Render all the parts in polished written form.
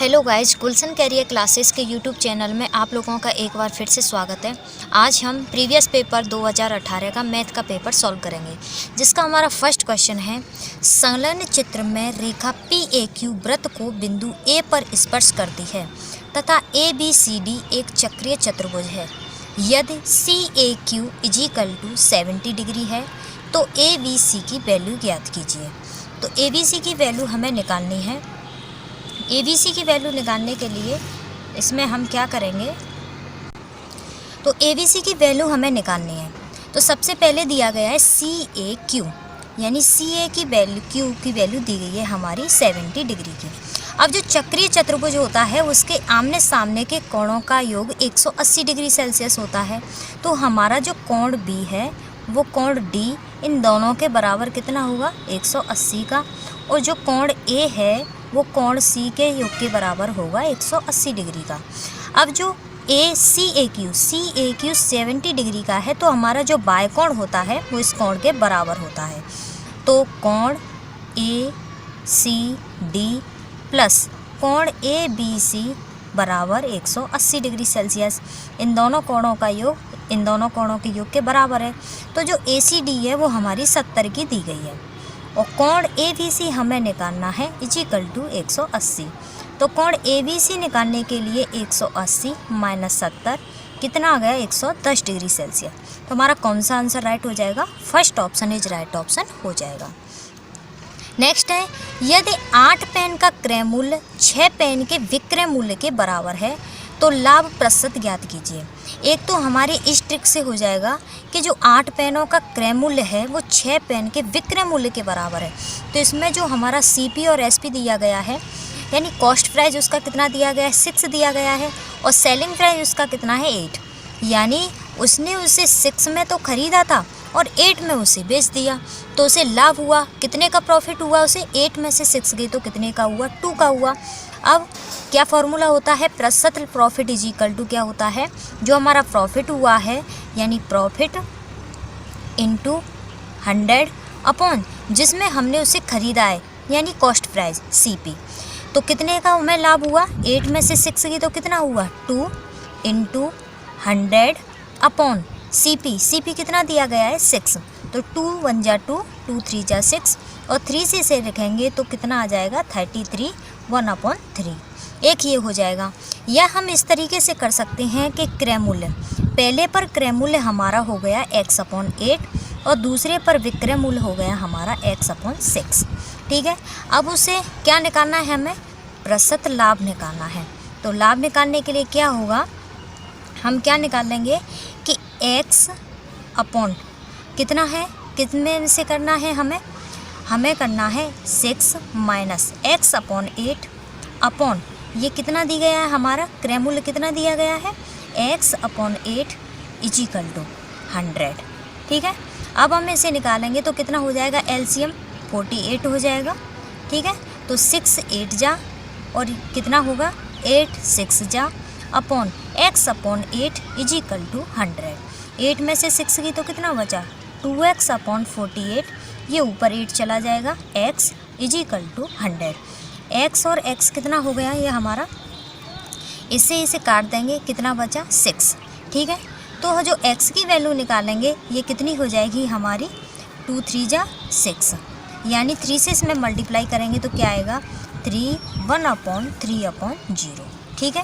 Hello guys, गुलशन career classes के YouTube channel में आप लोगों का एक बार फिर से स्वागत है। आज हम प्रीवियस पेपर 2018 का मैथ का पेपर सॉल्व करेंगे, जिसका हमारा फर्स्ट क्वेश्चन है। संलग्न चित्र में रेखा PAQ वृत्त को बिंदु A पर स्पर्श करती है तथा ABCD एक चक्रीय चतुर्भुज है। यदि CAQ = 70 डिग्री है तो ABC की वैल्यू ज्ञात कीजिए। तो ABC की वैल्यू हमें निकालनी है। ABC की वैल्यू निकालने के लिए इसमें हम क्या करेंगे, तो ABC की वैल्यू हमें निकालनी है। तो सबसे पहले दिया गया है CAQ, यानी CA की वैल्यू, Q की वैल्यू दी गई है हमारी 70 डिग्री की। अब जो चक्रीय चतुर्भुज होता है उसके आमने सामने के कोणों का योग 180 डिग्री सेल्सियस होता है। तो हमारा जो कोण B है वो कोण D इन दोनों के बराबर कितना होगा, 180 का, और जो कोण A है वो कोण C के योग के बराबर होगा 180 डिग्री का। अब जो CAQ 70 डिग्री का है, तो हमारा जो बाय कोण होता है वो इस कोण के बराबर होता है। तो कोण ACD प्लस कोण ABC बराबर 180 डिग्री सेल्सियस। इन दोनों कोणों का योग इन दोनों कोणों के योग के बराबर है। तो जो ACD है वो हमारी 70 की दी गई है, और कोण ABC हमें निकालना है = 180। तो कोण ABC निकालने के लिए 180 - 70 कितना आ गया, 110 डिग्री सेल्सियस। तो हमारा कौन सा आंसर राइट हो जाएगा, first option is right option हो जाएगा। नेक्स्ट है, यदि 8 पेन का क्रय मूल्य 6 पेन के विक्रय मूल्य के बराबर है तो लाभ प्रतिशत ज्ञात कीजिए। एक तो हमारे इस ट्रिक से हो जाएगा कि जो 8 पेनों का क्रय मूल्य है वो 6 पेन के विक्रय मूल्य के बराबर है। तो इसमें जो हमारा CP और SP दिया गया है, यानी कॉस्ट प्राइस उसका कितना दिया गया है, 6 दिया गया है, और सेलिंग प्राइस उसका कितना है, 8। यानी उसने उसे 6 में तो ख़रीदा था और 8 में उसे बेच दिया, तो उसे लाभ हुआ। कितने का प्रॉफिट हुआ उसे, 8 में से 6 गई तो कितने का हुआ, 2 का हुआ। अब क्या फॉर्मूला होता है, प्रतिशत प्रॉफिट = क्या होता है, जो हमारा प्रॉफिट हुआ है यानी प्रॉफिट × 100 अपॉन जिसमें हमने उसे ख़रीदा है यानी कॉस्ट प्राइस CP। तो कितने का हमें लाभ हुआ, 8 में से 6 गई तो कितना हुआ, 2 × 100 अपॉन CP कितना दिया गया है, 6। तो 2 × 1 = 2, 2 × 3 = 6, और 3 से इसे लिखेंगे तो कितना आ जाएगा, 33, 1/3। एक ये हो जाएगा। या हम इस तरीके से कर सकते हैं कि क्रय मूल्य, पहले पर क्रय मूल्य हमारा हो गया x/8 और दूसरे पर विक्रय मूल्य हो गया हमारा x/6। ठीक है, अब उसे क्या निकालना है, हमें प्रतिशत लाभ निकालना है। तो लाभ निकालने के लिए क्या होगा, हम क्या निकालेंगे कि x अपॉन कितना है, कितने से करना है, हमें करना है 6 - x/8 अपॉन ये कितना दी गया है, हमारा क्रय मूल्य कितना दिया गया है, x/8 = 100। ठीक है, अब हम इसे निकालेंगे तो कितना हो जाएगा, LCM 48 हो जाएगा। ठीक है, तो 6 8 जा और कितना होगा, 8 6 जा अपॉन x/8 = 100। 8 में से 6 गई तो कितना बचा, 2x/48, ये ऊपर 8 चला जाएगा, x = 100। x और x कितना हो गया ये हमारा, इसे काट देंगे, कितना बचा, 6। ठीक है, तो जो x की वैल्यू निकालेंगे ये कितनी हो जाएगी हमारी, 2 3 जा 6, यानी 3 से इसमें मल्टीप्लाई करेंगे तो क्या आएगा, 3 1/3/0। ठीक है,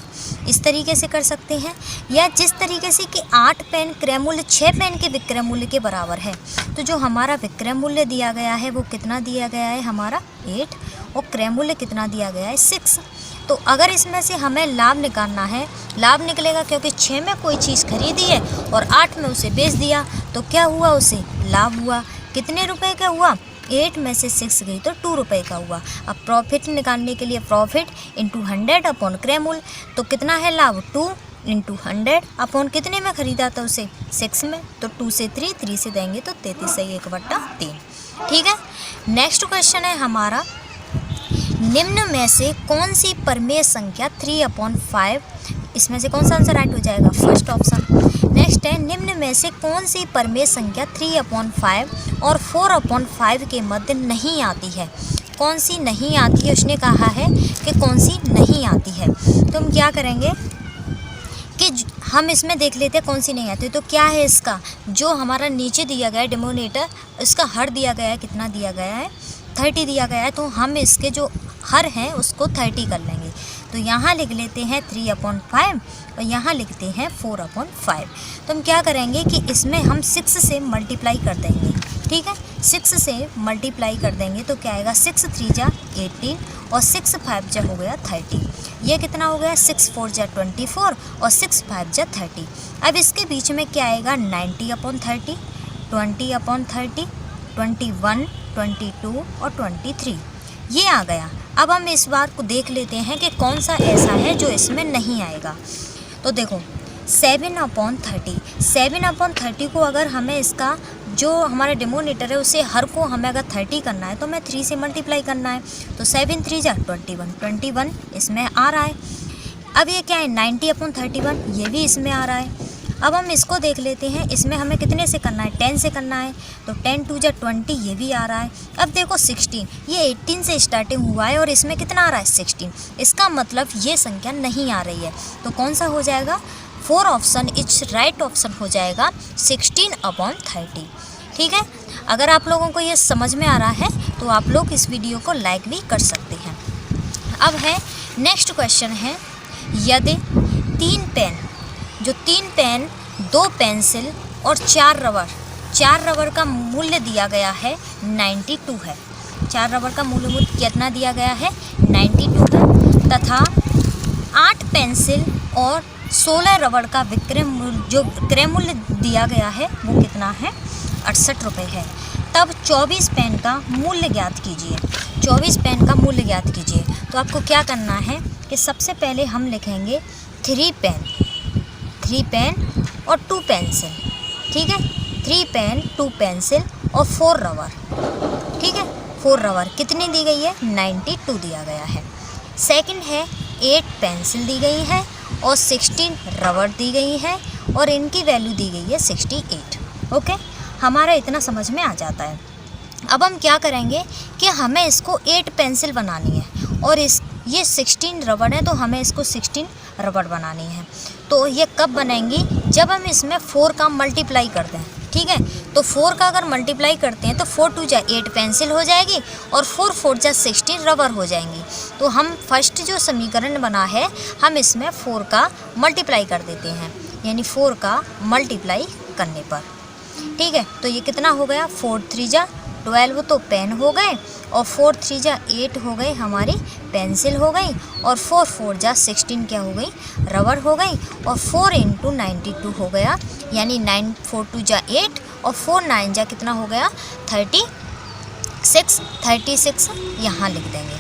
इस तरीके से कर सकते हैं। या जिस तरीके से कि 8 पेन क्रय मूल्य 6 पेन के विक्रय मूल्य के बराबर है, तो जो हमारा विक्रय मूल्य दिया गया है वो कितना दिया गया है हमारा, 8, और क्रय मूल्य कितना दिया गया है, 6। तो अगर इसमें से हमें लाभ निकालना है, लाभ निकलेगा क्योंकि 6 में कोई चीज़ खरीदी है और 8 में उसे बेच दिया, तो क्या हुआ, उसे लाभ हुआ। कितने रुपए का हुआ, 8 में से 6 गई तो 2 रुपये का हुआ। अब प्रॉफिट निकालने के लिए प्रॉफिट × 100 अपॉन क्रय मूल्य, तो कितना है लाभ, 2 × 100 अपॉन कितने में ख़रीदा था उसे, 6 में, तो 2 से 3 से देंगे तो 33 से 1/3। ठीक है, नेक्स्ट क्वेश्चन है हमारा, निम्न में से कौन सी परमेय संख्या 3/5, इसमें से कौन सा आंसर राइट हो जाएगा, फर्स्ट ऑप्शन। नेक्स्ट है, निम्न में से कौन सी परमेय संख्या 3/5 और 4/5 के मध्य नहीं आती है। कौन सी नहीं आती है, उसने कहा है कि कौन सी नहीं आती है। तो हम क्या करेंगे कि हम इसमें देख लेते हैं कौन सी नहीं आती। तो क्या है इसका, जो हमारा नीचे दिया गया है डिनोमिनेटर, इसका हर दिया गया है, कितना दिया गया है 30 दिया गया है। तो हम इसके जो हर हैं उसको 30 कर लेंगे। तो यहाँ लिख लेते हैं 3/5 और यहाँ लिखते हैं 4/5। तो हम क्या करेंगे कि इसमें हम 6 से मल्टीप्लाई कर देंगे, ठीक है। 6 से मल्टीप्लाई कर देंगे तो क्या आएगा, 6 3 जा 18 और 6 5 जा हो गया 30। ये कितना हो गया, 6 4 जा 24 और 6 5 जा 30। अब इसके बीच में क्या आएगा, 90/30, 20/30, 21, 22 और 23, ये आ गया। अब हम इस बार को देख लेते हैं कि कौन सा ऐसा है जो इसमें नहीं आएगा। तो देखो 7/30, 7/30 को अगर हमें इसका जो हमारा डिनोमिनेटर है उसे हर को हमें अगर 30 करना है तो हमें 3 से मल्टीप्लाई करना है। तो 7 3 जा 21, 21 इसमें आ रहा है। अब ये क्या है, 90/31, ये भी इसमें आ रहा है। अब हम इसको देख लेते हैं, इसमें हमें कितने से करना है, 10 से करना है। तो 10 2 जा 20, ये भी आ रहा है। अब देखो 16, ये 18 से स्टार्टिंग हुआ है और इसमें कितना आ रहा है 16। इसका मतलब ये संख्या नहीं आ रही है। तो कौन सा हो जाएगा, 4 ऑप्शन इट्स राइट ऑप्शन हो जाएगा 16/30, ठीक है। अगर आप लोगों को ये समझ में आ रहा है तो आप लोग इस वीडियो को लाइक भी कर सकते हैं। अब है नेक्स्ट क्वेश्चन है, यदि 3 पेन, जो 3 पेन, 2 पेंसिल और 4 रबर का मूल्य दिया गया है 92 है। 4 रबर का मूल्य कितना दिया गया है, 92 है। तथा 8 पेंसिल और 16 रबर का विक्रय मूल्य दिया गया है वो कितना है, 68 रुपये है। तब 24 पेन का मूल्य ज्ञात कीजिए। 24 पेन का मूल्य ज्ञात कीजिए। तो आपको क्या करना है कि सबसे पहले हम लिखेंगे 3 पेन और 2 पेंसिल, ठीक है। 3 पेन 2 पेंसिल और 4 रबर, ठीक है। 4 रबर कितनी दी गई है, 92 दिया गया है। सेकंड है 8 पेंसिल दी गई है और 16 रबर दी गई है और इनकी वैल्यू दी गई है 68। ओके, हमारा इतना समझ में आ जाता है। अब हम क्या करेंगे कि हमें इसको 8 पेंसिल बनानी है और ये 16 रबर है तो हमें इसको 16 रबर बनानी है। तो ये कब बनेंगी, जब हम इसमें 4 का मल्टीप्लाई करते हैं, ठीक है। तो 4 का अगर मल्टीप्लाई करते हैं तो 4 2 जा 8 पेंसिल हो जाएगी और 4 4 जा 16 रबर हो जाएंगी। तो हम फर्स्ट जो समीकरण बना है हम इसमें 4 का मल्टीप्लाई कर देते हैं, यानी 4 का मल्टीप्लाई करने पर, ठीक है। तो ये कितना हो गया, 4 3 जा 12 तो पेन हो गए और 4 3 जा 8 हो गए हमारी पेंसिल हो गई और 4 4 जा 16 क्या हो गई, रबर हो गई और 4 × 92 हो गया, यानी 9 4 2 जा 8 और 4 9 जा कितना हो गया 36 यहाँ लिख देंगे,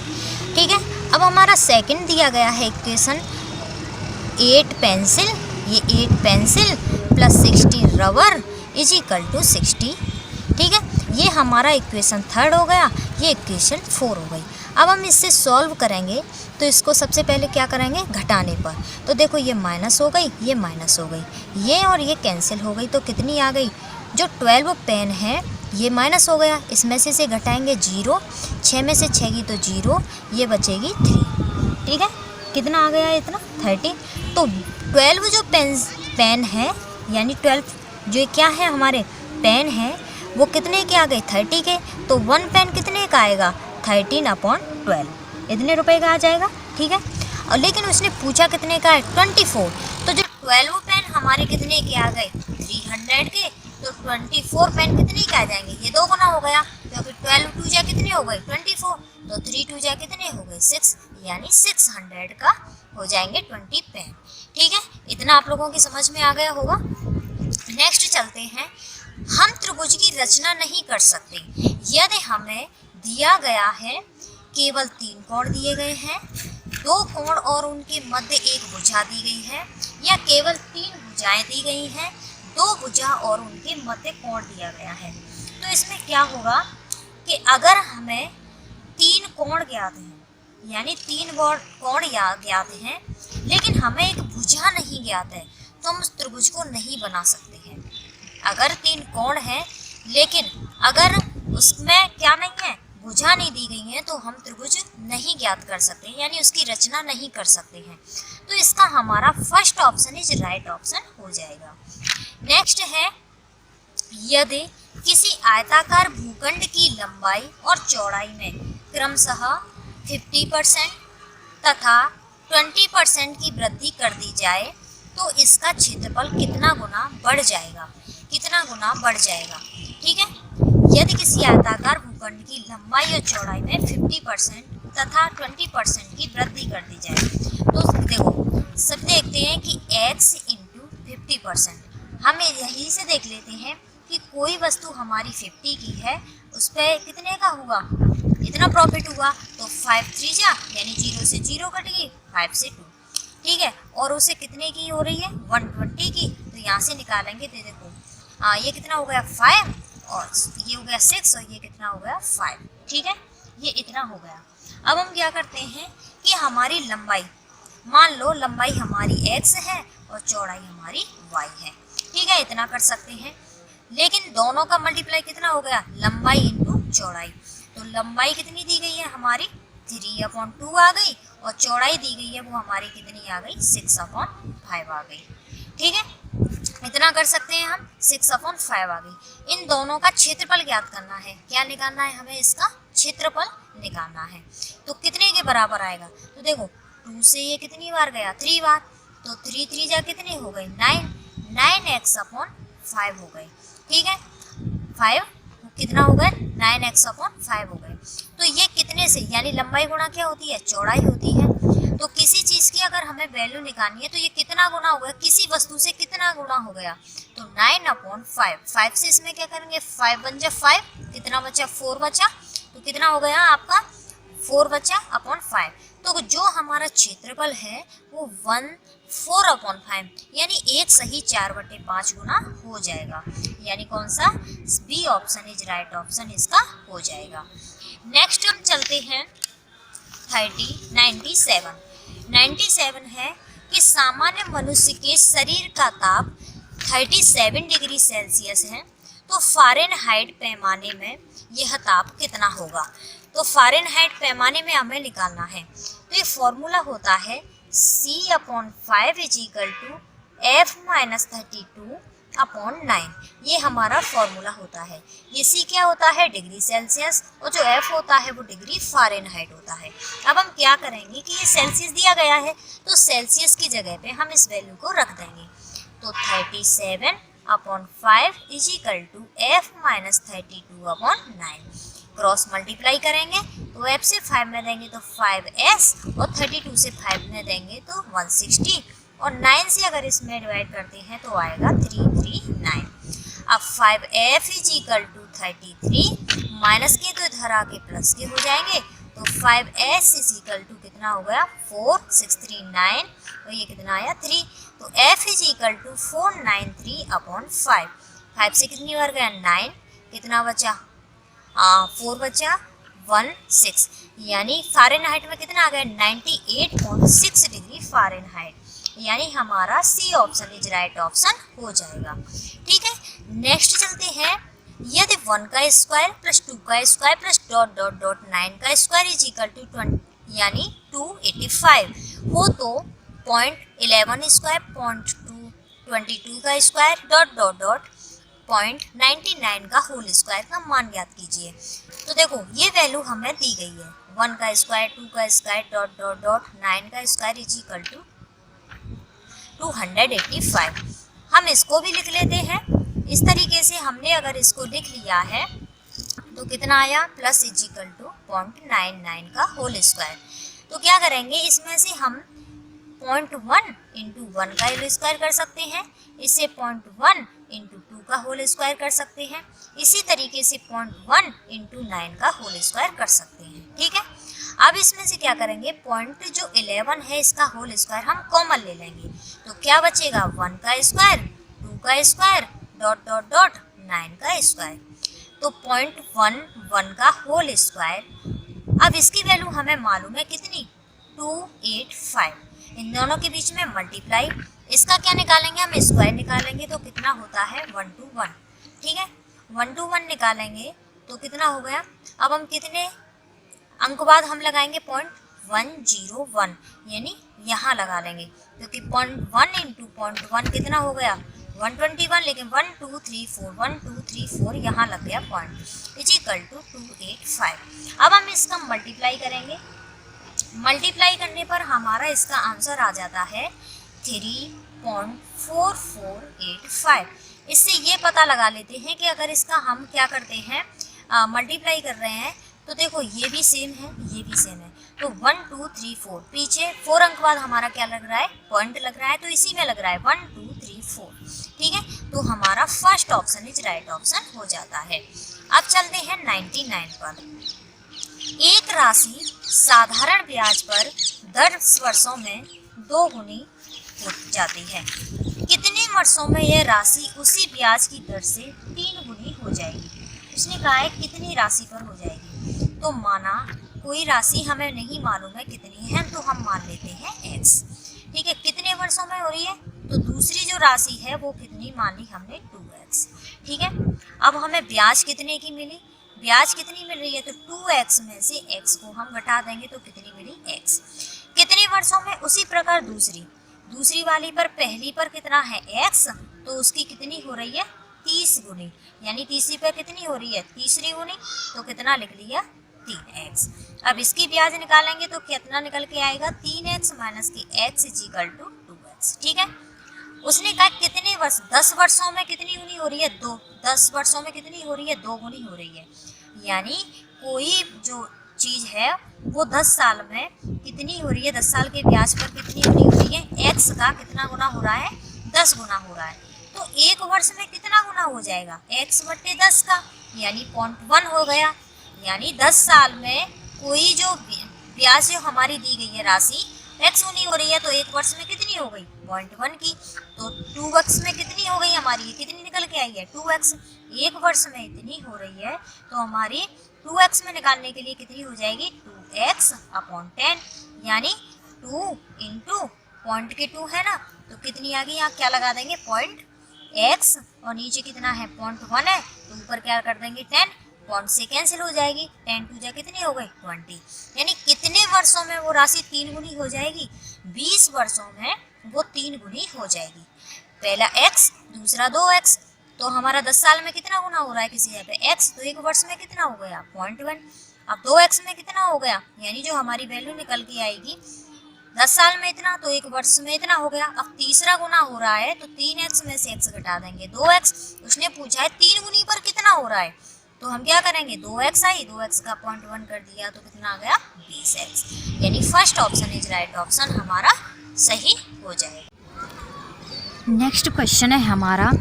ठीक है। अब हमारा सेकंड दिया गया है इक्वेशन 8 पेंसिल, ये 8 pencil plus 16 rubber is equal to 60, ठीक है। ये हमारा इक्वेशन 3 हो गया, ये इक्वेशन 4 हो गई। अब हम इससे सॉल्व करेंगे तो इसको सबसे पहले क्या करेंगे, घटाने पर। तो देखो ये माइनस हो गई, ये माइनस हो गई, ये और ये कैंसिल हो गई। तो कितनी आ गई, जो 12 पेन है ये माइनस हो गया, इसमें से घटाएंगे 0, 6 में से 6 की तो 0, ये बचेगी 3, ठीक है। कितना आ गया इतना 30। तो 12 जो पेन है यानी 12 जो क्या है हमारे पेन है वो कितने के आ गए 30 के। तो 1 पेन कितने का आएगा 13/12, इतने रुपए का आ जाएगा, ठीक है। और लेकिन उसने पूछा कितने का है 24। तो जो 12 पेन हमारे कितने के आ गए 300 के, तो 24 पेन कितने के आ जाएंगे, ये 2 गुना हो गया, क्योंकि 12 2 जा कितने हो गए 24, तो 3 2 जा कितने हो गए 6, यानी 600 का हो जाएंगे 20 पेन, ठीक है। इतना आप लोगों की समझ में आ गया होगा। नेक्स्ट चलते हैं, हम त्रिभुज की रचना नहीं कर सकते यदि हमें दिया गया है केवल 3 कोण दिए गए हैं, 2 कोण और उनके मध्य एक भुजा दी गई है, या केवल 3 भुजाएं दी गई हैं, 2 भुजा और उनके मध्य कोण दिया गया है। तो इसमें क्या होगा कि अगर हमें 3 कोण ज्ञात हैं, यानी 3 कोण ज्ञात हैं, लेकिन हमें एक भुजा नहीं ज्ञात है, तो हम उस त्रिभुज को नहीं बना सकते हैं। अगर 3 कोण हैं लेकिन अगर उसमें क्या नहीं है भुजा नहीं दी गई है तो हम त्रिभुज नहीं ज्ञात कर सकते, यानी उसकी रचना नहीं कर सकते हैं। तो इसका हमारा first option is right option हो जाएगा। नेक्स्ट है, यदि किसी आयताकार भूखंड की लंबाई और चौड़ाई में क्रमशः 50% तथा 20% की वृद्धि कर दी जाए तो इसका क्षेत्रफल कितना गुना बढ़ जाएगा, कितना गुना बढ़ जाएगा। ठीक है, यदि किसी आयताकार भूखंड की लंबाई और चौड़ाई में 50% तथा 20% की वृद्धि कर दी जाए तो देखो सब देखते हैं कि x इंटू 50%, हम यही से देख लेते हैं कि कोई वस्तु हमारी 50 की है, उस पर कितने का हुआ, इतना प्रॉफिट हुआ, तो 5 3 जा यानी 0 से 0 कट गई, 5 से 2। ठीक है, और उसे कितने की हो रही है, 120 की, तो यहाँ से निकालेंगे तो देखो ये कितना हो गया 5 और ये हो गया 6 और ये कितना हो गया 5। ठीक है, ये इतना हो गया। अब हम क्या करते हैं कि हमारी लंबाई, मान लो लंबाई हमारी x है और चौड़ाई हमारी y है। ठीक है, इतना कर सकते हैं, लेकिन दोनों का मल्टीप्लाई कितना हो गया, लंबाई इंटू चौड़ाई। तो लंबाई कितनी दी गई है हमारी 3/2 आ गई और चौड़ाई दी गई है वो हमारी कितनी आ गई 6/5 आ गई। ठीक है, इतना कर सकते हैं हम, 6/5 आ गई। इन दोनों का क्षेत्रफल ज्ञात करना है, क्या निकालना है हमें, इसका क्षेत्रफल निकालना है। तो कितने के बराबर आएगा, तो देखो 2 से ये कितनी बार गया 3 बार, तो 3 3 जा कितनी हो गई 9x/5 हो गई। ठीक है, 5 कितना हो गए 9x/5 हो गए। तो ये कितने से, यानी लंबाई गुणा क्या होती है, चौड़ाई होती है। तो किसी चीज़ की अगर हमें वैल्यू निकालनी है तो ये कितना गुना हो गया, किसी वस्तु से कितना गुना हो गया, तो 9/5। 5 से इसमें क्या करेंगे, 5 1 जा 5, कितना बचा 4 बचा, तो कितना हो गया आपका 4 बचा अपॉन 5। तो जो हमारा क्षेत्रफल है वो 4/5 यानी 1 सही 4/5 गुना हो जाएगा, यानी कौन सा, B option is right option इसका हो जाएगा। नेक्स्ट हम चलते हैं 97 है कि सामान्य मनुष्य के शरीर का ताप 37 डिग्री सेल्सियस है, तो फ़ारेनहाइट पैमाने में यह ताप कितना होगा। तो फ़ारेनहाइट पैमाने में हमें निकालना है, तो ये फॉर्मूला होता है C/5 = F - 32/9। ये हमारा फॉर्मूला होता है। ये C क्या होता है, डिग्री सेल्सियस, और जो F होता है वो डिग्री फ़ारेनहाइट होता है। अब हम क्या करेंगे कि ये सेल्सियस दिया गया है तो सेल्सियस की जगह पे हम इस वैल्यू को रख देंगे। तो 37/5 = F - 32/9। क्रॉस मल्टीप्लाई करेंगे तो F से 5 में देंगे तो 5s और 32 से 5 में देंगे तो 160 और 9 से अगर इसमें डिवाइड करते हैं तो आएगा 339। अब 5f = 33, माइनस के तो इधर आके प्लस के हो जाएंगे, तो 5s = कितना हो गया 4 6 3 9 और ये कितना आया 3। तो f = 493/5। 5 से कितनी बार गया 9, कितना बचा 4 बचा 1 6, यानी फ़ारेनहाइट में कितना आ गया 98.6 डिग्री फ़ारेनहाइट, यानी हमारा C option is right option हो जाएगा। ठीक है, नेक्स्ट चलते हैं, यदि 1 का स्क्वायर प्लस 2 का square plus dot dot dot 9 का स्क्वायर = 20 यानी 285 हो तो 0.11 स्क्वायर 0.22 का स्क्वायर डॉट डॉट डॉट 0.99 का होल स्क्वायर का मान ज्ञात कीजिए। तो देखो ये वैल्यू हमें दी गई है, 1 का स्क्वायर 2 का स्क्वायर डॉट डॉट डॉट 9 का स्क्वायर = 285। हम इसको भी लिख लेते हैं इस तरीके से। हमने अगर इसको लिख लिया है तो कितना आया प्लस = 0.99 का होल स्क्वायर। तो क्या करेंगे, इसमें से हम 0.1 × 1 का होल स्क्वायर कर सकते हैं, इसे 0.1 × 2 का होल स्क्वायर कर सकते हैं, इसी तरीके से 0.1 × 9 का होल स्क्वायर कर सकते हैं। ठीक है, अब इसमें से क्या करेंगे, पॉइंट जो 11 है इसका होल स्क्वायर हम कॉमन ले लेंगे, तो क्या बचेगा 1 का स्क्वायर 2 का स्क्वायर डॉट डॉट डॉट 9 का स्क्वायर। तो 0.11 का होल स्क्वायर। अब इसकी वैल्यू हमें मालूम है कितनी 285, इन दोनों के बीच में मल्टीप्लाई, इसका क्या निकालेंगे हम स्क्वायर निकालेंगे तो कितना होता है 1 to 1। ठीक है, 1 to 1 निकालेंगे तो कितना हो गया। अब हम कितने अंक बाद हम लगाएंगे 0.101, यानी यहाँ लगा लेंगे, क्योंकि 0.1 इंटू 0.1 कितना हो गया 121, लेकिन 1 2 3 4 1 2 3 4 यहाँ लग गया पॉइंट इज इक्वल टू 285। अब हम इसका मल्टीप्लाई करेंगे, मल्टीप्लाई करने पर हमारा इसका आंसर आ जाता है 3.4485। इससे ये पता लगा लेते हैं कि अगर इसका हम क्या करते हैं मल्टीप्लाई कर रहे हैं, तो देखो ये भी सेम है, ये भी सेम है, तो 1 2 3 4 पीछे 4 अंक बाद हमारा क्या लग रहा है पॉइंट लग रहा है, तो इसी में लग रहा है 1 2 3 4। ठीक है, तो हमारा first option is right option हो जाता है। अब चलते हैं 99 पर। एक राशि साधारण ब्याज पर 10 वर्षों में 2 गुनी हो जाती है, कितने वर्षों में यह राशि उसी ब्याज की दर से 3 गुनी हो जाएगी। उसने कहा है कितनी राशि पर हो जाएगी, तो माना कोई राशि हमें नहीं मालूम है कितनी है, तो हम मान लेते हैं x। ठीक है, कितने वर्षों में हो रही है, तो दूसरी जो राशि है वो कितनी मान ली हमने 2x। ठीक है, अब हमें ब्याज कितने की मिली, ब्याज कितनी मिल रही है, तो 2x में से x को हम घटा देंगे तो कितनी मिली x। कितने वर्षों में, उसी प्रकार दूसरी वाली पर पहली पर कितना है x, तो उसकी कितनी हो रही है 30 गुनी, यानी तीसरी पर कितनी हो रही है तीसरी गुनी, तो कितना लिख लिया 3x। अब इसकी ब्याज निकालेंगे तो कितना निकल के आएगा 3x माइनस की x is equal to 2x। ठीक है, उसने कहा कितने वर्ष, 10 वर्षों में कितनी गुनी हो रही है 2, 10 वर्षों में कितनी हो रही है 2 गुनी हो रही है, यानी कोई जो चीज़ है वो 10 साल में कितनी हो रही है, 10 साल के ब्याज पर कितनी गुनी हो रही है, x का कितना गुना हो रहा है 10 गुना हो रहा है, तो एक वर्ष में कितना गुना हो जाएगा x बट्टे 10 का, यानी 0.1 हो गया। यानी 10 साल में कोई जो ब्याज जो हमारी दी गई है राशि x गुनी हो रही है, तो एक वर्ष में कितनी हो गई 0.1 की, तो 2x में कितनी हो गई हमारी, ये कितनी निकल के आई है 2x। एक वर्ष में इतनी हो रही है, तो हमारी 2x में निकालने के लिए कितनी हो जाएगी 2x अपॉन 10, यानी 2 इंटू पॉइंट के 2 है ना, तो कितनी आ गई, यहाँ क्या लगा देंगे पॉइंट x, और नीचे कितना है 0.1 है, तो ऊपर क्या कर देंगे 10, पॉइंट से कैंसिल हो जाएगी, 10 2 जा कितनी हो गई 20, यानी कितने वर्षों में वो राशि 3 गुनी हो जाएगी, 20 वर्षों में वो 3 गुनी हो जाएगी। पहला x दूसरा 2x, तो हमारा 10 साल में कितना गुना हो रहा है किसी जगह पे x, तो एक वर्ष में कितना हो गया 0.1। अब 2x में कितना हो गया, यानी जो हमारी वैल्यू निकल के आएगी 10 साल में इतना, तो एक वर्ष में इतना हो गया। अब तीसरा गुना हो रहा है, तो 3x में से x घटा देंगे 2x। उसने पूछा है 3 गुनी पर कितना हो रहा है, तो हम क्या करेंगे 2x आई, 2x का 0.1 कर दिया तो कितना आ गया 20x, यानी first option is right option हमारा सही हो जाएगा। नेक्स्ट क्वेश्चन है हमारा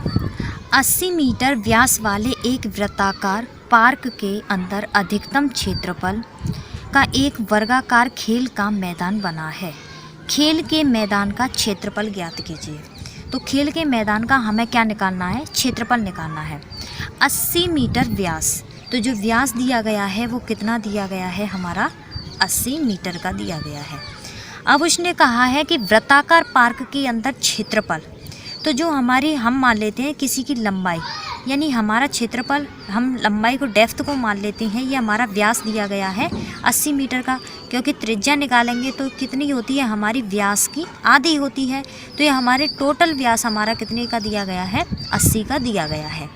80 मीटर व्यास वाले एक वृत्ताकार पार्क के अंदर अधिकतम क्षेत्रफल का एक वर्गाकार खेल का मैदान बना है। खेल के मैदान का क्षेत्रफल ज्ञात कीजिए। तो खेल के मैदान का हमें क्या निकालना है, क्षेत्रफल निकालना है। 80 मीटर व्यास, तो जो व्यास दिया गया है वो कितना दिया गया है, हमारा 80 मीटर का दिया गया है। अब उसने कहा है कि वृत्ताकार पार्क के अंदर क्षेत्रफल, तो जो हमारी हम मान लेते हैं किसी की लंबाई, यानी हमारा क्षेत्रफल हम लंबाई को डेप्थ को मान लेते हैं, ये हमारा व्यास दिया गया है 80 मीटर का, क्योंकि त्रिज्या निकालेंगे तो कितनी होती है हमारी व्यास की आधी होती है, तो ये हमारे टोटल व्यास हमारा कितने का दिया गया है 80 का दिया गया है।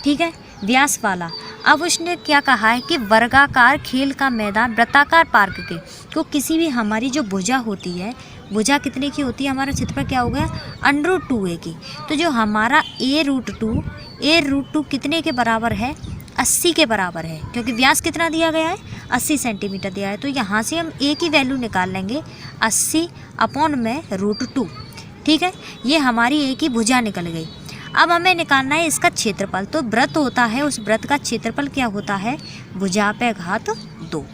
ठीक है, व्यास वाला। अब उसने क्या कहा है कि वर्गाकार खेल का मैदान वृत्ताकार पार्क के, तो किसी भी हमारी जो भुजा होती है, भुजा कितने की होती है, हमारा क्षेत्रफल क्या हो गया √2a की, तो जो हमारा a√2 कितने के बराबर है 80 के बराबर है, क्योंकि व्यास कितना दिया गया है 80 सेंटीमीटर दिया है, तो यहाँ से हम a की वैल्यू निकाल लेंगे 80 अपॉन में √2। ठीक है, ये हमारी a की भुजा निकल गई। अब हमें निकालना है इसका क्षेत्रफल, तो वृत्त होता है, उस वृत्त का क्षेत्रफल क्या होता है भुजा पे घात 2।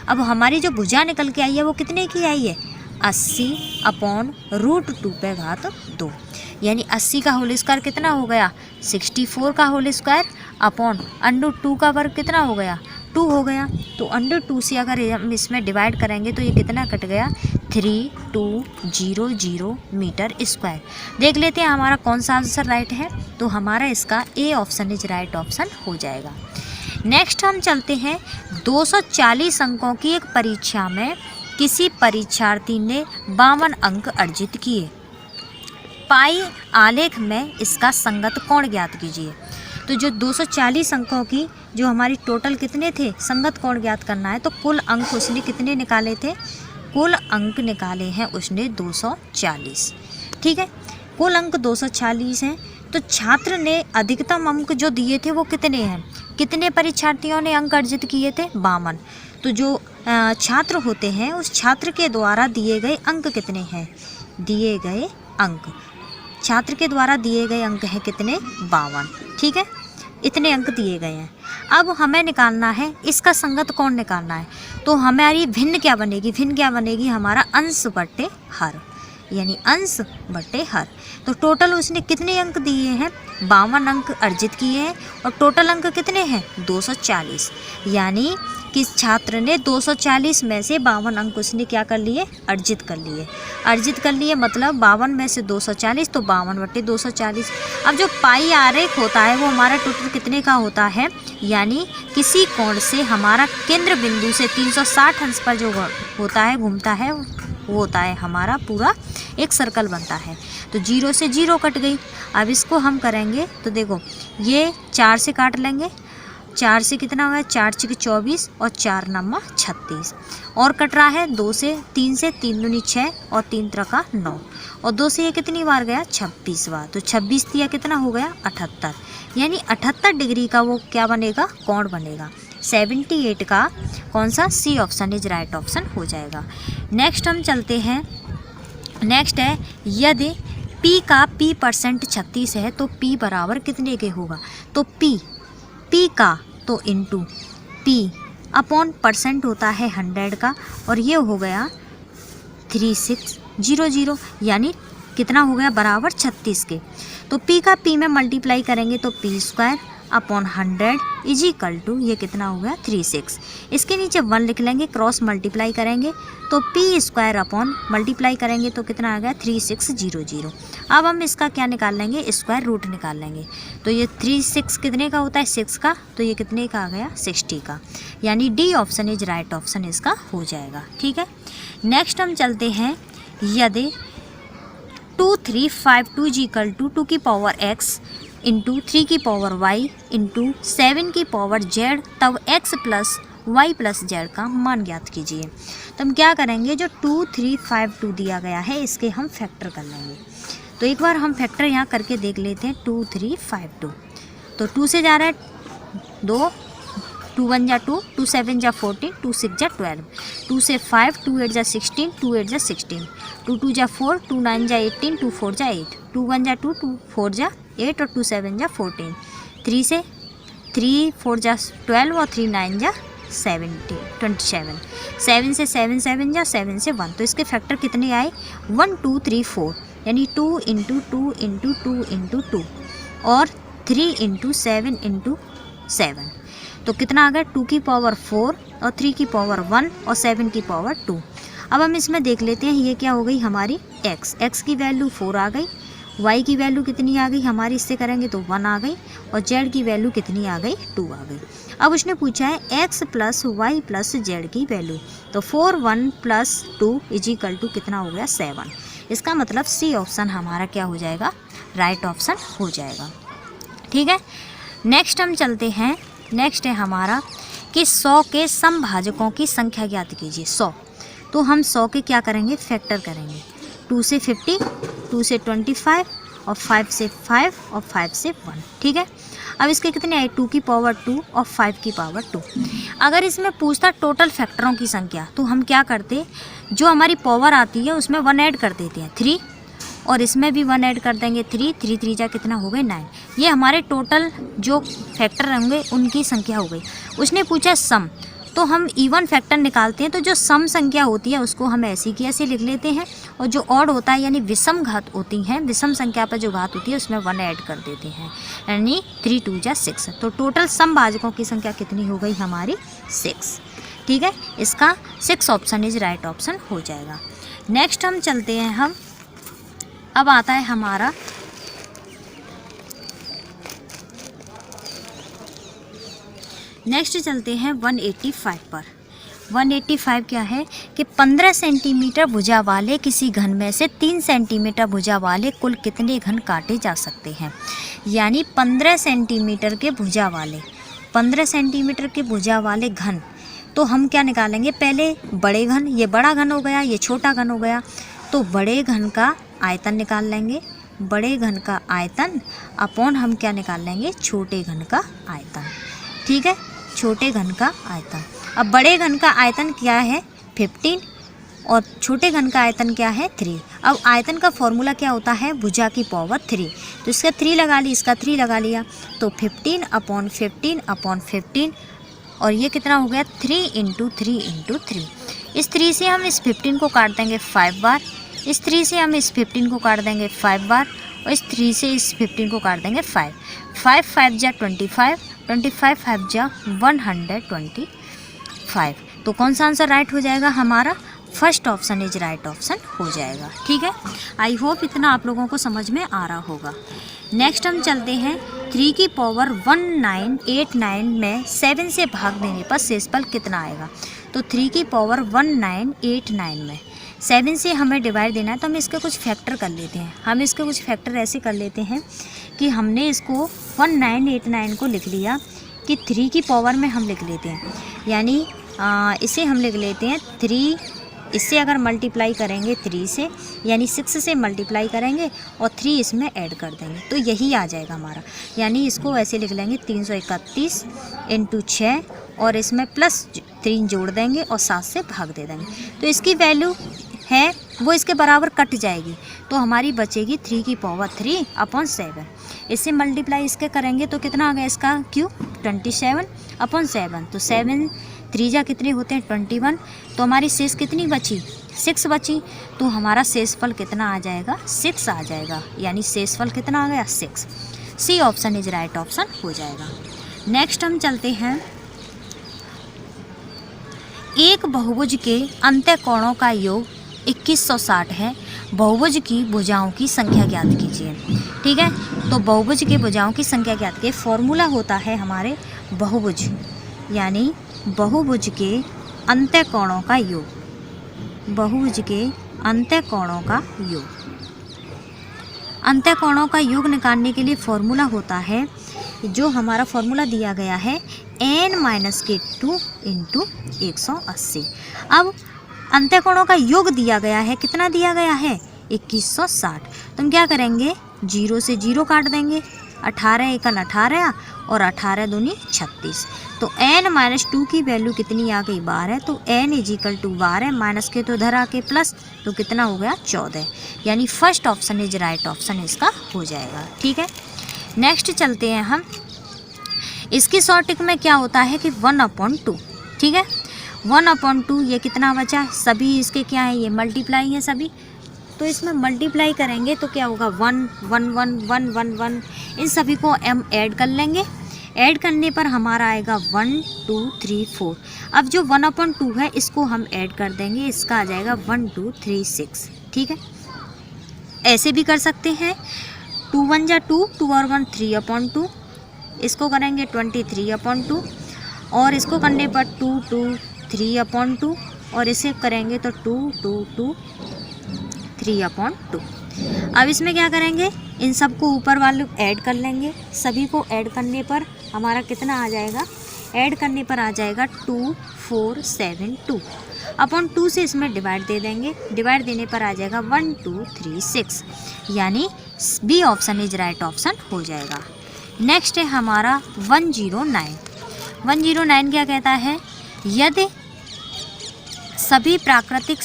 अब हमारी जो भुजा निकल के आई है वो कितने की आई है 80 अपॉन √2 पे घात 2, यानी 80 का होल स्क्वायर कितना हो गया 64 का होल स्क्वायर अपॉन √2 का वर्ग कितना हो गया 2 हो गया। तो √2 से अगर हम इसमें डिवाइड करेंगे तो ये कितना कट गया 3200 मीटर स्क्वायर। देख लेते हैं हमारा कौन सा आंसर राइट है, तो हमारा इसका A option is right option हो जाएगा। नेक्स्ट हम चलते हैं 240 अंकों की एक परीक्षा में किसी परीक्षार्थी ने 52 अंक अर्जित किए। पाई आलेख में इसका संगत कोण ज्ञात कीजिए। तो जो 240 अंकों की जो हमारी टोटल कितने थे संगत कोण ज्ञात करना है, तो कुल अंक उसने कितने निकाले थे, कुल अंक निकाले हैं उसने 240। ठीक है, कुल अंक 240 हैं। तो छात्र ने अधिकतम अंक जो दिए थे वो कितने हैं, कितने परीक्षार्थियों ने अंक अर्जित किए थे, 52। तो जो छात्र होते हैं उस छात्र के द्वारा दिए गए अंक कितने हैं, दिए गए अंक, छात्र के द्वारा दिए गए अंक हैं कितने, 52। ठीक है, इतने अंक दिए गए हैं। अब हमें निकालना है इसका संगत कोण निकालना है। तो हमारी भिन्न क्या बनेगी, भिन्न क्या बनेगी, हमारा अंश बटे हर, यानी अंश बटे हर। तो टोटल उसने कितने अंक दिए हैं, 52 अंक अर्जित किए हैं और टोटल अंक कितने हैं, 240। यानी किस छात्र ने 240 में से 52 अंक उसने क्या कर लिए, अर्जित कर लिए। अर्जित कर लिए मतलब 52 में से 240, तो 52 बटे 240। अब जो पाई आरेख होता है वो हमारा टोटल कितने का होता है, यानी किसी कोण से हमारा केंद्र बिंदु से 360 अंश पर जो होता है घूमता है वो होता है हमारा पूरा एक सर्कल बनता है। तो 0 से 0 कट गई। अब इसको हम करेंगे तो देखो ये 4 से काट लेंगे, 4 से कितना हुआ, 4 से 24 और 4 नम्मा 36 और कट रहा है 2 से 3 से, 3 दूनी 6 और 3 त्रिका 9 और 2 से ये कितनी बार गया, 26 बार। तो 26 दिया कितना हो गया, 78, यानी 78 डिग्री का वो क्या बनेगा, कोण बनेगा। 78 का कौन सा, C option is right option हो जाएगा। नेक्स्ट हम चलते हैं, नेक्स्ट है यदि P का P% 36 है तो P बराबर कितने के होगा। तो P का तो इंटू P अपॉन परसेंट होता है 100 का और ये हो गया 3600, यानी कितना हो गया, बराबर 36 के। तो P का P में मल्टीप्लाई करेंगे तो P² upon 100 is equal to ये कितना हो गया, 36। इसके नीचे 1 लिख लेंगे, क्रॉस मल्टीप्लाई करेंगे तो P² अपॉन मल्टीप्लाई करेंगे तो कितना आ गया, 3600। अब हम इसका क्या निकाल लेंगे, स्क्वायर रूट निकाल लेंगे। तो ये 36 कितने का होता है, 6 का, तो ये कितने का आ गया, 60 का, यानी D option is right option इसका हो जाएगा। ठीक है, नेक्स्ट हम चलते हैं यदि 2352 इज इक्वल टू 2 की पावर x इंटू 3 की पावर y इंटू 7 की पावर z, तब x plus y plus z का मान ज्ञात कीजिए। तो हम क्या करेंगे, जो 2352 दिया गया है इसके हम फैक्टर कर लेंगे। तो एक बार हम फैक्टर यहाँ करके देख लेते हैं। 2352 तो 2 से जा रहा है 2, 2 1 जा 2, 2 7 जा 14, 2 6 जा 12, 2 से 5, 2 8 जा 16, 2 8 जा 16, 2 2 जा 4, 2 9 जा 18, 2 4 जा 8, 2 1 जा 2, 2 4 जा 8 और 2 7 जा 14, 3 से 3 4 जा 12 और 3 9 जा 27, 7 से 7 7 जा 7 से 1। तो इसके फैक्टर कितने आए, 1 2 3 4, यानी 2 इंटू 2 इंटू 2 इंटू 2 और 3 इंटू 7 इंटू 7। तो कितना आ गया, 2 की पावर 4 और 3 की पावर 1 और 7 की पावर 2। अब हम इसमें देख लेते हैं ये क्या हो गई हमारी x की वैल्यू 4 आ गई, y की वैल्यू कितनी आ गई हमारी, इससे करेंगे तो 1 आ गई और z की वैल्यू कितनी आ गई, 2 आ गई। अब उसने पूछा है x plus Y plus z की वैल्यू, तो 4 1 प्लस 2 इज इक्वल टू कितना हो गया, 7। इसका मतलब सी ऑप्शन हमारा क्या हो जाएगा, राइट ऑप्शन हो जाएगा। ठीक है, नेक्स्ट हम चलते हैं, नेक्स्ट है हमारा कि 100 के समभाजकों की संख्या ज्ञात कीजिए। 100 तो हम 100 के क्या करेंगे, फैक्टर करेंगे। 2 से 50, 2 से 25 और 5 से 5 और 5 से 1। ठीक है, अब इसके कितने आए, 2 की पावर 2 और 5 की पावर 2। अगर इसमें पूछता टोटल फैक्टरों की संख्या तो हम क्या करते, जो हमारी पावर आती है उसमें 1 ऐड कर देते हैं 3 और इसमें भी 1 ऐड कर देंगे 3, 3 3 जा कितना हो गए 9। ये हमारे टोटल जो फैक्टर होंगे उनकी संख्या हो गई। उसने पूछा सम, तो हम इवन फैक्टर निकालते हैं। तो जो सम संख्या होती है उसको हम ऐसी की ऐसे लिख लेते हैं और जो ऑड होता है यानी विषम घात होती हैं, विषम संख्या पर जो घात होती है उसमें 1 ऐड कर देते हैं, यानी 3 2 जा 6। तो टोटल समभाजकों की संख्या कितनी हो गई हमारी, 6। ठीक है, इसका 6 ऑप्शन इज राइट ऑप्शन हो जाएगा। नेक्स्ट हम चलते हैं, हम अब आता है हमारा नेक्स्ट चलते हैं 185 पर। 185 क्या है कि 15 सेंटीमीटर भुजा वाले किसी घन में से 3 सेंटीमीटर भुजा वाले कुल कितने घन काटे जा सकते हैं। यानी 15 सेंटीमीटर के भुजा वाले 15 सेंटीमीटर के भुजा वाले घन, तो हम क्या निकालेंगे, पहले बड़े घन, ये बड़ा घन हो गया, ये छोटा घन हो गया, तो बड़े घन का आयतन निकाल लेंगे, बड़े घन का आयतन अपॉन हम क्या निकाल लेंगे, छोटे घन का आयतन। ठीक है, छोटे घन का आयतन। अब बड़े घन का आयतन क्या है 15 और छोटे घन का आयतन क्या है 3। अब आयतन का फॉर्मूला क्या होता है, भुजा की पावर 3, तो इसका 3 लगा ली, इसका 3 लगा लिया, तो 15 अपॉन 15 अपॉन 15, और ये कितना हो गया 3 इंटू 3 इंटू 3। इस 3 से हम इस 15 को काट देंगे 5 बार, इस 3 से हम इस 15 को काट देंगे 5 बार, और इस 3 से इस 15 को काट देंगे 5। 5 5 जा 25, 25 5 जा 125। तो कौन सा आंसर राइट हो जाएगा हमारा, first option is right option हो जाएगा। ठीक है, आई होप इतना आप लोगों को समझ में आ रहा होगा। नेक्स्ट हम चलते हैं 3 की पावर 1989 में 7 से भाग देने पर शेषफल कितना आएगा। तो 3 की पावर 1989 में 7 से हमें डिवाइड देना है, तो हम इसके कुछ फैक्टर कर लेते हैं। हम इसके कुछ फैक्टर ऐसे कर लेते हैं कि हमने इसको 1989 को लिख लिया कि 3 की पावर में हम लिख लेते हैं, यानी इसे हम लिख लेते हैं 3, इससे अगर मल्टीप्लाई करेंगे 3 से, यानी 6 से मल्टीप्लाई करेंगे और 3 इसमें ऐड कर देंगे, तो यही आ जाएगा हमारा। यानी इसको ऐसे लिख लेंगे 331 इंटू 6, और इसमें प्लस 3 जोड़ देंगे और 7 से भाग दे देंगे, तो इसकी वैल्यू है वो इसके बराबर कट जाएगी, तो हमारी बचेगी 3 की पावर 3 अपॉन 7। इससे मल्टीप्लाई इसके करेंगे तो कितना आ गया इसका क्यूब, 27 अपॉन 7, तो 7 3 जा कितने होते हैं 21, तो हमारी शेष कितनी बची 6 बची, तो हमारा शेषफल कितना आ जाएगा 6 आ जाएगा, यानी शेषफल कितना आ गया 6। C option is right option हो जाएगा। नेक्स्ट हम चलते हैं, एक बहुभुज के अंत्य कोणों का योग 2160 है, बहुभुज की भुजाओं की संख्या ज्ञात कीजिए। ठीक है, तो बहुभुज के भुजाओं की संख्या ज्ञात कीजिए। फॉर्मूला होता है हमारे बहुभुज, यानी बहुभुज के अंत्य कोणों का योग, बहुभुज के अंत्य कोणों का योग। अंत्य कोणों का योग निकालने के लिए फॉर्मूला होता है, जो हमारा फॉर्मूला दिया गया है n-2 इंटू 180। अब अंत्य कोणों का योग दिया गया है, कितना दिया गया है 2160, तो हम क्या करेंगे 0 से 0 काट देंगे, 18 एकन 18 और 18 दूनी 36, तो n-2 की वैल्यू कितनी आ गई 12, तो n = 12, माइनस के तो इधर आके प्लस, तो कितना हो गया 14, यानी first option is right option इसका हो जाएगा। ठीक है, नेक्स्ट चलते हैं हम, इसकी शॉर्ट ट्रिक में क्या होता है कि 1/2। ठीक है, 1/2 ये कितना बचा, सभी इसके क्या है ये मल्टीप्लाई है सभी, तो इसमें मल्टीप्लाई करेंगे तो क्या होगा 1 1 1 1 1 1, इन सभी को हम ऐड कर लेंगे, ऐड करने पर हमारा आएगा 1 2 3 4। अब जो 1/2 है इसको हम ऐड कर देंगे, इसका आ जाएगा 1 2 3 6। ठीक है, ऐसे भी कर सकते हैं, 2 1 जा 2, 2 और 1 3/2, इसको करेंगे 23/2, और इसको करने पर 2 2 3/2, और इसे करेंगे तो 2 2 2 3/2। अब इसमें क्या करेंगे, इन सबको ऊपर वाले ऐड कर लेंगे, सभी को ऐड करने पर हमारा कितना आ जाएगा, ऐड करने पर आ जाएगा 2472/2 से इसमें डिवाइड दे देंगे, डिवाइड देने पर आ जाएगा 1236, यानी B option is right option हो जाएगा। नेक्स्ट है हमारा 109। 109 क्या कहता है, यदि सभी प्राकृतिक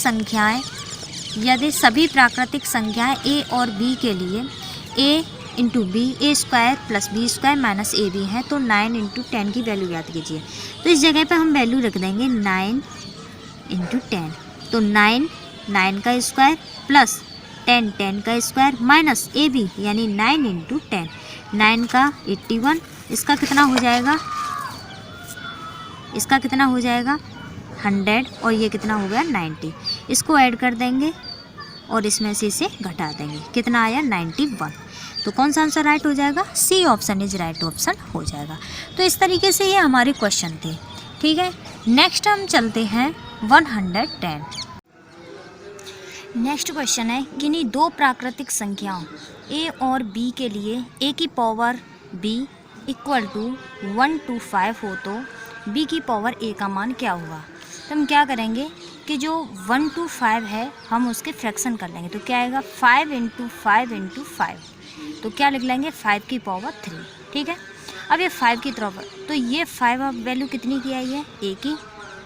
संख्याएं a और b के लिए a into B a² + b² - ab है, तो 9 × 10 की वैल्यू याद कीजिए। तो इस जगह पे हम वैल्यू रख देंगे 9 × 10, तो 9 9 का स्क्वायर प्लस 10 10 का स्क्वायर माइनस ab, यानी 9 × 10, 9 का 81, इसका कितना हो जाएगा, 100, और ये कितना हो गया 90, इसको ऐड कर देंगे और इसमें से इसे घटा देंगे, कितना आया 91। तो कौन सा आंसर राइट हो जाएगा? C option is right option हो जाएगा। तो इस तरीके से ये हमारे क्वेश्चन थे। ठीक है, नेक्स्ट हम चलते हैं 110। नेक्स्ट क्वेश्चन है, किन्हीं दो प्राकृतिक संख्याओं a और b के लिए a की power b equal to 1 to 5 हो तो b की पावर a का मान क्या होगा? तो हम क्या करेंगे कि जो 1 to 5 है हम उसके फ्रैक्शन कर लेंगे। तो क्या आएगा? 5 × 5 × 5, तो क्या लिख लेंगे? 5 की पावर 3। ठीक है, अब ये 5 की तरफ, तो ये 5 अब वैल्यू कितनी की आई है? a की,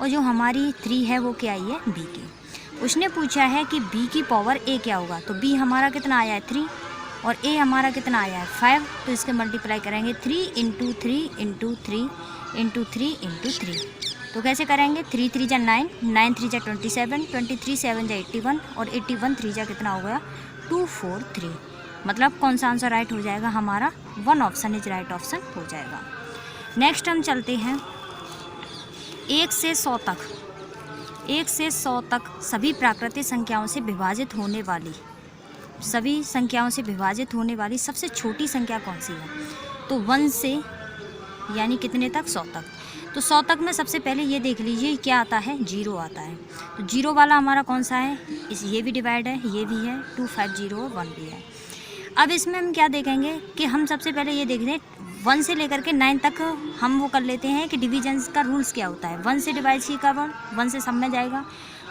और जो हमारी 3 है वो क्या आई है? b की। उसने पूछा है कि b की पावर a क्या होगा, तो b हमारा कितना आया है? 3, और a हमारा कितना आया है? 5, तो इसके मल्टीप्लाई करेंगे 3 × 3 × 3 × 3 × 3। तो कैसे करेंगे? 3 3 जा 9, 9 3 जा 27, 23 7 जा 81, और 81 3 जा कितना हो गया? 243। मतलब कौन सा आंसर राइट हो जाएगा हमारा? 1 ऑप्शन इज राइट ऑप्शन हो जाएगा। नेक्स्ट हम चलते हैं 1 से 100 तक। 1 से 100 तक सभी प्राकृतिक संख्याओं से विभाजित होने वाली सबसे छोटी संख्या कौन सी है? तो 1 से यानी कितने तक? 100 तक। तो 100 तक में सबसे पहले ये देख लीजिए क्या आता है? 0 आता है। तो 0 वाला हमारा कौन सा है? ये भी डिवाइड है, ये भी है, 2 5 0 और 1 भी है। अब इसमें हम क्या देखेंगे कि हम सबसे पहले ये देख रहे हैं 1 से लेकर के 9 तक हम वो कर लेते हैं कि डिवीजन का रूल्स क्या होता है। 1 से डिवाइड सी का 1 से सब में जाएगा।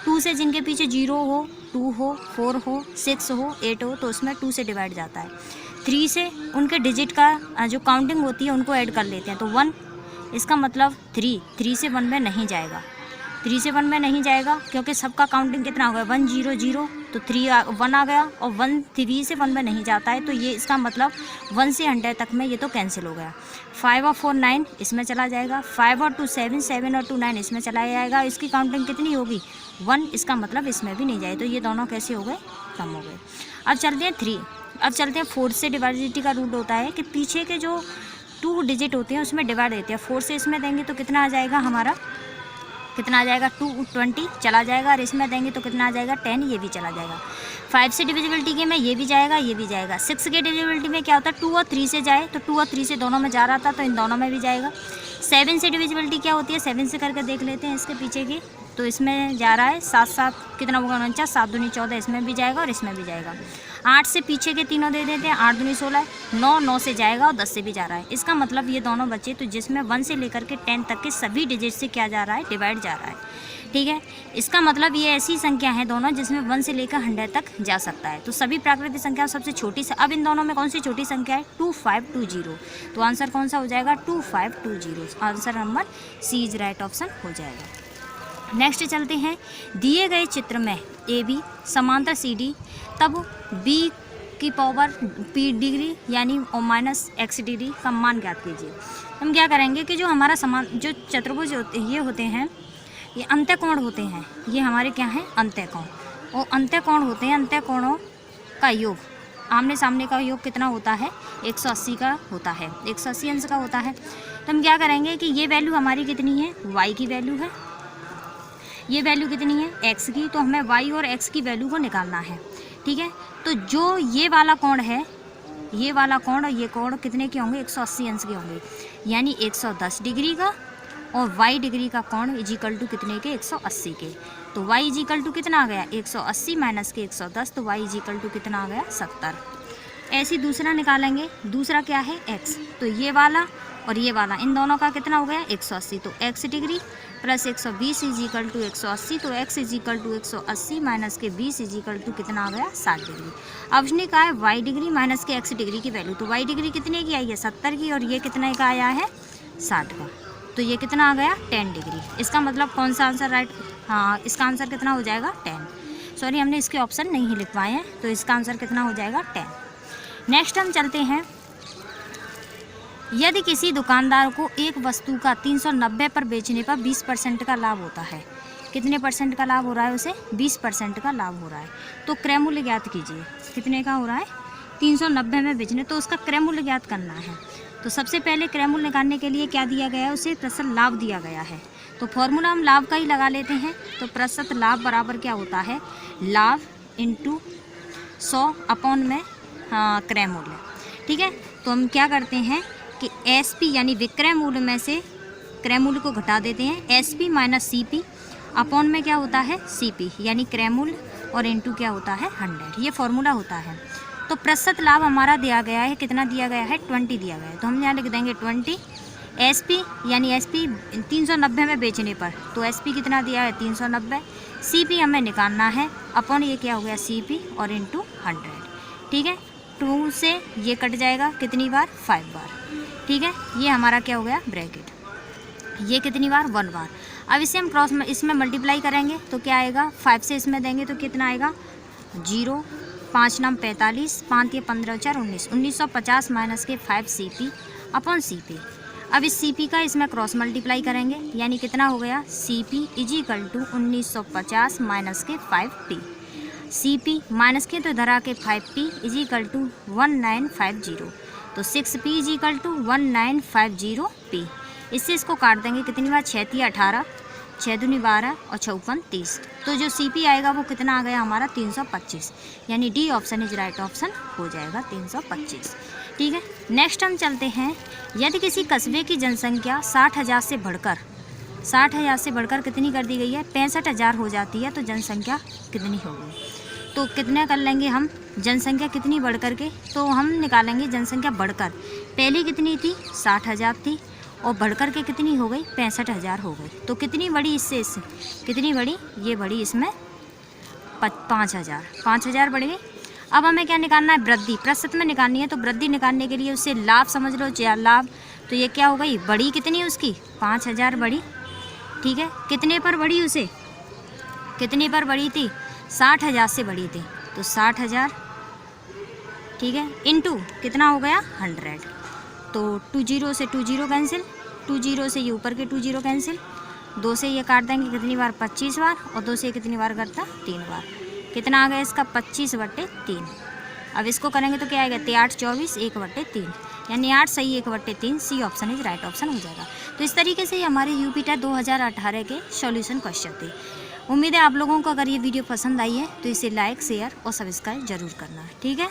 2 से जिनके पीछे 0 हो, 2 हो, 4 हो, 6 हो, 8 हो, तो उसमें 2 से डिवाइड जाता है। 3 से उनके डिजिट का जो काउंटिंग होती है उनको ऐड कर लेते हैं, तो 1, इसका मतलब 3 से 1 में नहीं जाएगा। 3 से 1 में नहीं जाएगा क्योंकि सबका काउंटिंग कितना हो गया? 1 0 0, तो 1 आ गया, और 1 3 से 1 में नहीं जाता है, तो ये इसका मतलब 1 से 100 तक में ये तो कैंसिल हो गया। 5 और 4 9 इसमें चला जाएगा। 5 और 2 7, 7 और 2 9 इसमें चला जाएगा। इसकी काउंटिंग कितनी होगी? 1, इसका मतलब इसमें भी नहीं जाए, तो ये दोनों कैसे हो गए? कम हो गए। अब चलते हैं 3। अब चलते हैं 4 से। डिवाइडिटी का रूल होता है कि पीछे के जो 2 डिजिट होते हैं उसमें डिवाइड देते हैं। 4 से इसमें देंगे तो कितना आ जाएगा हमारा? कितना आ जाएगा? 220 चला जाएगा, और इसमें देंगे तो कितना आ जाएगा? 10, ये भी चला जाएगा। 5 से डिविजिबिलिटी के में ये भी जाएगा, ये भी जाएगा। 6 के डिविजिबिलिटी में क्या होता है? 2 और 3 से जाए, तो 2 और 3 से दोनों में जा रहा था, तो इन दोनों में भी जाएगा। 7 से डिविजिबिलिटी क्या होती है? 7 से करके देख लेते हैं इसके पीछे की, तो इसमें जा रहा है 7 7 कितना होगा? 49, 7 दूनी 14, इसमें भी जाएगा और इसमें भी जाएगा। 8 से पीछे के तीनों दे देते हैं, 8 दूनी 16, 9 9 से जाएगा और 10 से भी जा रहा है। इसका मतलब ये दोनों बच्चे, तो जिसमें 1 से लेकर के 10 तक के सभी डिजिट से क्या जा रहा है? डिवाइड जा रहा है। ठीक है, इसका मतलब ये ऐसी संख्या है दोनों जिसमें 1 से लेकर 100 तक जा सकता है। तो सभी प्राकृतिक संख्या सबसे छोटी से, अब इन दोनों में कौन सी छोटी संख्या है? 2520। तो आंसर कौन सा हो जाएगा? 2520। Answer number C is right option हो जाएगा। नेक्स्ट चलते हैं, दिए गए चित्र में ए बी समांतर सी डी, तब बी की पावर p डिग्री यानी -x डिग्री का मान ज्ञात कीजिए। हम क्या करेंगे कि जो हमारा जो चतुर्भुज होते हैं, ये अंत्यकोण होते हैं, ये हमारे क्या हैं? अंत्यकोण। और अंत्यकोण होते हैं, अंत्यकोणों का योग, आमने सामने का योग कितना होता है? 180 का होता है, 180 अंश का होता है। तो हम क्या करेंगे कि ये वैल्यू हमारी कितनी है? y की वैल्यू है। ये वैल्यू कितनी है? x की। तो हमें y और x की वैल्यू को निकालना है। ठीक है, तो जो ये वाला कोण है, ये वाला कोण और ये कोण कितने के होंगे? 180 अंश के होंगे, यानी 110 डिग्री का, और y डिग्री का कोण इजिकल टू कितने के? 180 के। तो y इजिकल टू कितना आ गया? 180 माइनस के 110, तो y इजिकल टू कितना आ गया? 70। ऐसे दूसरा निकालेंगे। दूसरा क्या है? x। तो ये वाला और ये वाला, इन दोनों का कितना हो गया? 180। तो x degree plus 120 equal to 180, तो x इजिकल टू 180 माइनस के 20 इजिकल टू कितना आ गया? 60 डिग्री। अब उसने कहा है y डिग्री माइनस के x डिग्री की वैल्यू, तो y डिग्री कितने की आई है? 70 की, और ये कितने का आया है? 60 का। तो ये कितना आ गया? 10 डिग्री। इसका मतलब कौन सा आंसर राइट? हाँ, इसका आंसर कितना हो जाएगा? 10। सॉरी, हमने इसके ऑप्शन नहीं लिखवाए हैं, तो इसका आंसर कितना हो जाएगा? 10। नेक्स्ट हम चलते हैं, यदि किसी दुकानदार को एक वस्तु का 390 पर बेचने पर 20% का लाभ होता है, कितने परसेंट का लाभ हो रहा है? उसे 20% का लाभ हो रहा है। तो क्रय मूल्य ज्ञात कीजिए, कितने का हो रहा है? 390 में बेचने, तो उसका क्रय मूल्य ज्ञात करना है। तो सबसे पहले क्रय मूल्य निकालने के लिए क्या दिया गया है? उसे प्रतिशत लाभ दिया गया है। तो फॉर्मूला हम लाभ का ही लगा लेते हैं। तो प्रतिशत लाभ बराबर क्या होता है? लाभ इंटू 100 अपॉन में क्रय मूल्य। ठीक है। तो हम क्या करते हैं कि SP यानी विक्रय मूल्य में से क्रय मूल्य को घटा देते हैं। SP माइनस CP अपॉन में क्या होता है CP यानी क्रय मूल्य और इनटू क्या होता है 100, ये फॉर्मूला होता है। तो प्रतिशत लाभ हमारा दिया गया है, कितना दिया गया है 20 दिया गया है, तो हम यहाँ लिख देंगे 20। SP यानी SP 390 में बेचने पर, तो SP कितना दिया है 390, CP हमें निकालना है अपॉन ये क्या हो गया CP और इनटू 100, ठीक है। 2 से ये कट जाएगा कितनी बार 5 बार, ठीक है। ये हमारा क्या हो गया ब्रैकेट, ये कितनी बार 1 बार। अब इसे हम क्रॉस में इसमें मल्टीप्लाई करेंगे तो क्या आएगा, 5 से इसमें देंगे तो कितना आएगा 0, 5 9 45, 5 ये 15 4 19, 1950 माइनस के 5 CP अपॉन CP। अब इस CP का इसमें क्रॉस मल्टीप्लाई करेंगे यानी कितना हो गया CP इजिकल टू 1950 माइनस के 5T, CP माइनस के तो धरा के 5T इजिकल टू 1950, तो 6P इजिकल टू 1950P। इससे इसको काट देंगे कितनी बार 6 × 18, 6 दूनी 12 और 6 × 30, तो जो CP आएगा वो कितना आ गया हमारा 325, यानी D option is right option हो जाएगा 325, ठीक है। नेक्स्ट हम चलते हैं, यदि किसी कस्बे की जनसंख्या 60,000 से बढ़कर कितनी कर दी गई है 65,000 हो जाती है, तो जनसंख्या कितनी होगी। तो कितने कर लेंगे हम, जनसंख्या कितनी बढ़ कर के, तो हम निकालेंगे जनसंख्या बढ़कर, पहली कितनी थी 60,000 थी और बढ़कर के कितनी हो गई 65,000 हो गई, तो कितनी बड़ी इससे कितनी बड़ी, ये बड़ी इसमें 5,000 बढ़ गई। अब हमें क्या निकालना है वृद्धि, प्रतिशत में निकालनी है, तो वृद्धि निकालने के लिए उससे लाभ समझ लो, लाभ, तो ये क्या हो गई बड़ी कितनी उसकी 5,000 बड़ी, ठीक है। कितने पर बड़ी, उसे कितने पर बड़ी थी 60,000 से बड़ी थी, तो 60,000, ठीक है, इनटू कितना हो गया 100, तो 2 0 से 2 0 कैंसिल, 2 0 से ये ऊपर के 2 0 कैंसिल, 2 से ये काट देंगे कितनी बार 25 बार, और 2 से कितनी बार करता 3 बार, कितना आ गया इसका 25/3। अब इसको करेंगे तो क्या आएगा 8 24 1/3, यानी 8 सही 1/3, C option is right option हो जाएगा। तो इस तरीके से हमारे यूपी टेट 2018 के सॉल्यूशन क्वेश्चन थे। उम्मीद है आप लोगों को अगर ये वीडियो पसंद आई है तो इसे लाइक शेयर और सब्सक्राइब जरूर करना, ठीक है।